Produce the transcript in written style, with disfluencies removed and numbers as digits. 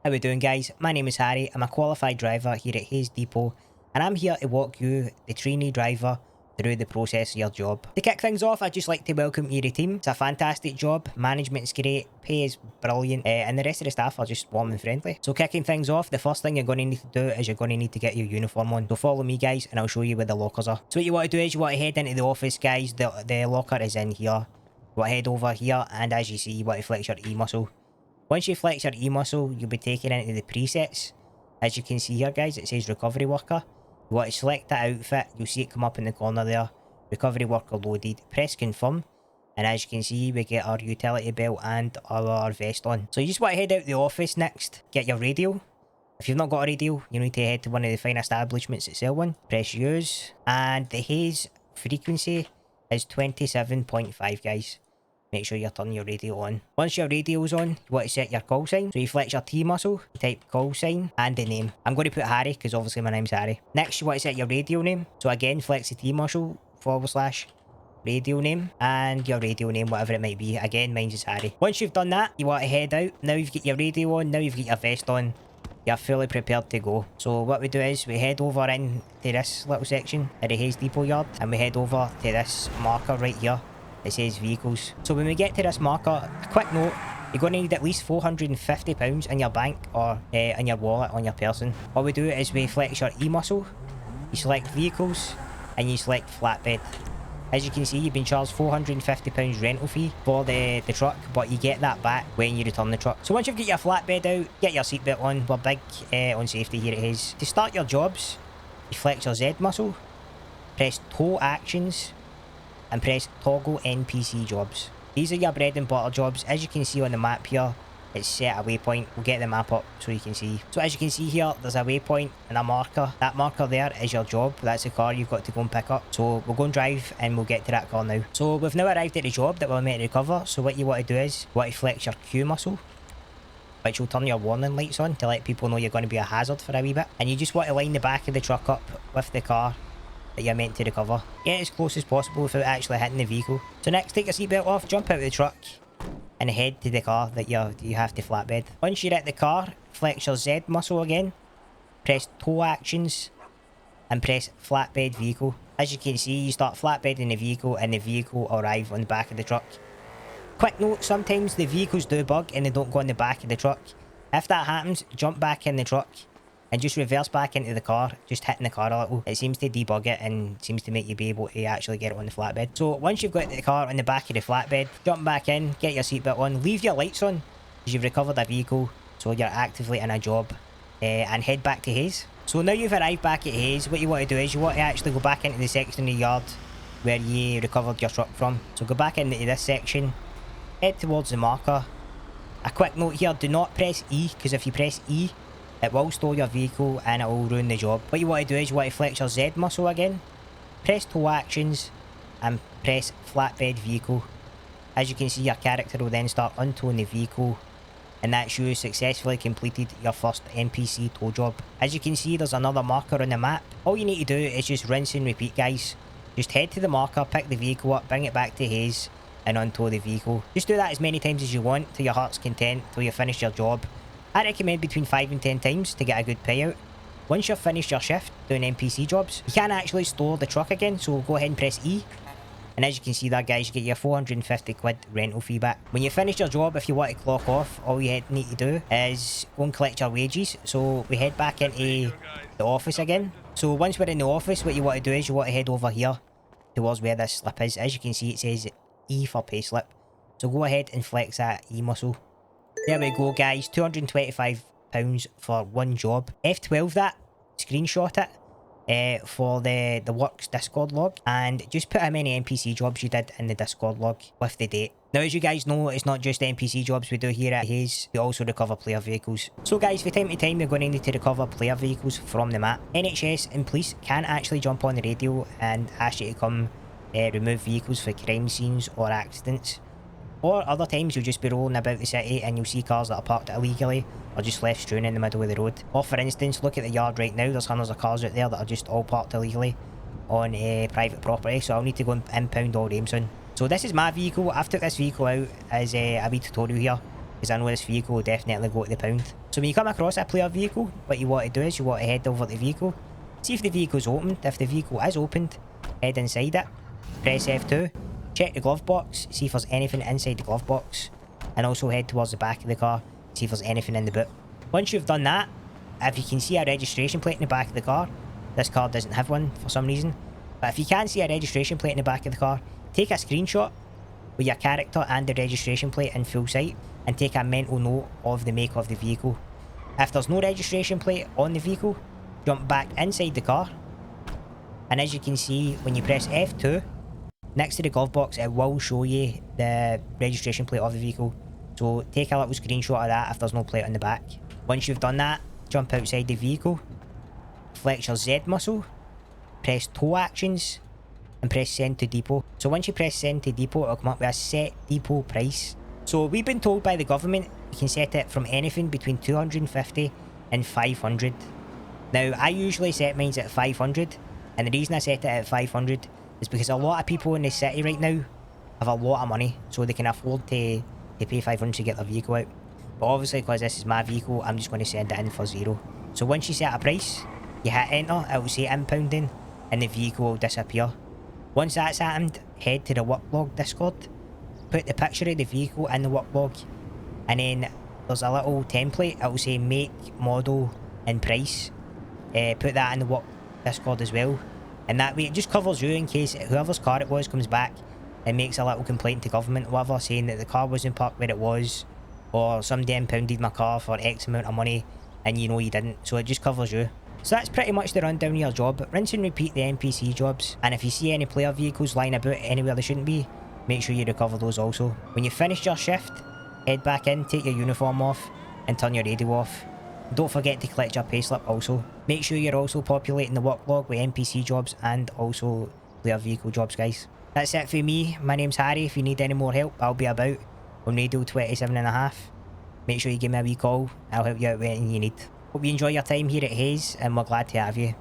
How we doing, guys? My name is Harry. I'm a qualified driver here at Hayes Depot, and I'm here to walk you, the trainee driver, through the process of your job. To kick things off, I'd just like to welcome you to the team. It's a fantastic job, management's great, pay is brilliant, and the rest of the staff are just warm and friendly. So kicking things off, the first thing you're going to need to do is you're going to need to get your uniform on. So follow me, guys, and I'll show you where the lockers are. So what you want to do is you want to head into the office, guys. The locker is in here. You want to head over here, and as you see, you want to flex your E muscle. Once you flex your E muscle, you'll be taken into the presets. As you can see here, guys, it says recovery worker. You want to select that outfit. You'll see it come up in the corner there. Recovery worker loaded. Press confirm. And as you can see, we get our utility belt and our vest on. So you just want to head out the office next. Get your radio. If you've not got a radio, you need to head to one of the fine establishments that sell one. Press use. And the haze frequency is 27.5, guys. Make sure you turn your radio on. Once your radio's on, you want to set your call sign. So you flex your T muscle, you type call sign, and the name. I'm going to put Harry, because obviously my name's Harry. Next, you want to set your radio name. So again, flex the T muscle, / radio name, and your radio name, whatever it might be. Again, mine's is Harry. Once you've done that, you want to head out. Now you've got your radio on, now you've got your vest on. You're fully prepared to go. So what we do is we head over into this little section at the Hayes Depot yard, and we head over to this marker right here. It says vehicles. So when we get to this marker, a quick note, you're going to need at least £450 in your bank or in your wallet on your person. What we do is we flex your E muscle, you select vehicles, and you select flatbed. As you can see, you've been charged £450 rental fee for the truck, but you get that back when you return the truck. So once you've got your flatbed out, get your seatbelt on. We're big on safety here at Hayes. To start your jobs, you flex your Z muscle, press tow actions, and press toggle NPC jobs. These are your bread and butter jobs. As you can see on the map here, it's set a waypoint. We'll get the map up so you can see. So as you can see here, there's a waypoint and a marker. That marker there is your job. That's the car you've got to go and pick up. So we'll go and drive and we'll get to that car now. So we've now arrived at the job that we're meant to recover. So what you want to do is you want to flex your Q muscle, which will turn your warning lights on to let people know you're going to be a hazard for a wee bit. And you just want to line the back of the truck up with the car that you're meant to recover. Get as close as possible without actually hitting the vehicle. So next, take your seatbelt off, jump out of the truck, and head to the car that you have to flatbed. Once you're at the car, flex your Z muscle again, press tow actions, and press flatbed vehicle. As you can see, you start flatbedding the vehicle, and the vehicle will arrive on the back of the truck. Quick note, sometimes the vehicles do bug and they don't go on the back of the truck. If that happens, jump back in the truck and just reverse back into the car, just hitting the car a little. It seems to debug it and seems to make you be able to actually get it on the flatbed. So once you've got the car on the back of the flatbed, jump back in, get your seatbelt on, leave your lights on because you've recovered a vehicle, so you're actively in a job, and head back to Hayes. So now you've arrived back at Hayes, what you want to do is you want to actually go back into the section of the yard where you recovered your truck from. So go back into this section, head towards the marker. A quick note here, do not press E, because if you press E, it will store your vehicle and it will ruin the job. What you want to do is you want to flex your Z muscle again, press tow actions, and press flatbed vehicle. As you can see, your character will then start untowing the vehicle, and that's you successfully completed your first NPC tow job. As you can see, there's another marker on the map. All you need to do is just rinse and repeat, guys. Just head to the marker, pick the vehicle up, bring it back to Hayes, and untow the vehicle. Just do that as many times as you want till your heart's content, till you finish your job. I recommend between 5 and 10 times to get a good payout. Once you've finished your shift doing NPC jobs, you can actually store the truck again, so go ahead and press E. And as you can see there, guys, you get your 450 quid rental fee back. When you finish your job, if you want to clock off, all you need to do is go and collect your wages. So we head back into the office again. So once we're in the office, what you want to do is you want to head over here towards where this slip is. As you can see, it says E for payslip. So go ahead and flex that E muscle. There we go, guys, £225 for one job. F12 that, screenshot it for the works Discord log, and just put how many NPC jobs you did in the Discord log with the date. Now, as you guys know, it's not just NPC jobs we do here at Hayes, we also recover player vehicles. So guys, from time to time, you're going to need to recover player vehicles from the map. NHS and police can actually jump on the radio and ask you to come remove vehicles for crime scenes or accidents. Or other times you'll just be rolling about the city and you'll see cars that are parked illegally or just left strewn in the middle of the road. Or for instance, look at the yard right now, there's hundreds of cars out there that are just all parked illegally on private property, so I'll need to go and impound all them soon. So this is my vehicle. I've took this vehicle out as a wee tutorial here. because I know this vehicle will definitely go to the pound. So when you come across a player vehicle, what you want to do is you want to head over to the vehicle, see if the vehicle's opened. If the vehicle is opened, head inside it, press F2, check the glove box, see if there's anything inside the glove box, and also head towards the back of the car, see if there's anything in the boot. Once you've done that, if you can see a registration plate in the back of the car, this car doesn't have one for some reason, but if you can see a registration plate in the back of the car, take a screenshot with your character and the registration plate in full sight, and take a mental note of the make of the vehicle. If there's no registration plate on the vehicle, jump back inside the car, and as you can see, when you press F2, next to the glove box, it will show you the registration plate of the vehicle. So take a little screenshot of that if there's no plate on the back. Once you've done that, jump outside the vehicle, flex your Z muscle, press tow actions, and press send to depot. So once you press send to depot, it'll come up with a set depot price. So we've been told by the government you can set it from anything between 250 and 500. Now I usually set mine at 500, and the reason I set it at 500 is because a lot of people in the city right now have a lot of money, so they can afford to pay 500 to get their vehicle out. But obviously, because this is my vehicle, I'm just going to send it in for 0. So once you set a price, you hit enter, it will say impounding, and the vehicle will disappear. Once that's happened, head to the worklog Discord, put the picture of the vehicle in the worklog, and then there's a little template, it will say make, model, and price. Put that in the work Discord as well, and that way it just covers you in case whoever's car it was comes back and makes a little complaint to government or whatever, saying that the car wasn't parked where it was, or somebody impounded my car for X amount of money and you know you didn't. So it just covers you. So that's pretty much the rundown of your job. Rinse and repeat the NPC jobs, and if you see any player vehicles lying about anywhere they shouldn't be, make sure you recover those also. When you finish your shift, head back in, take your uniform off, and turn your radio off. Don't forget to collect your payslip also. Make sure you're also populating the worklog with NPC jobs and also player vehicle jobs, guys. That's it for me. My name's Harry. If you need any more help, I'll be about on Radio 27.5. Make sure you give me a wee call. I'll help you out with anything you need. Hope you enjoy your time here at Hayes, and we're glad to have you.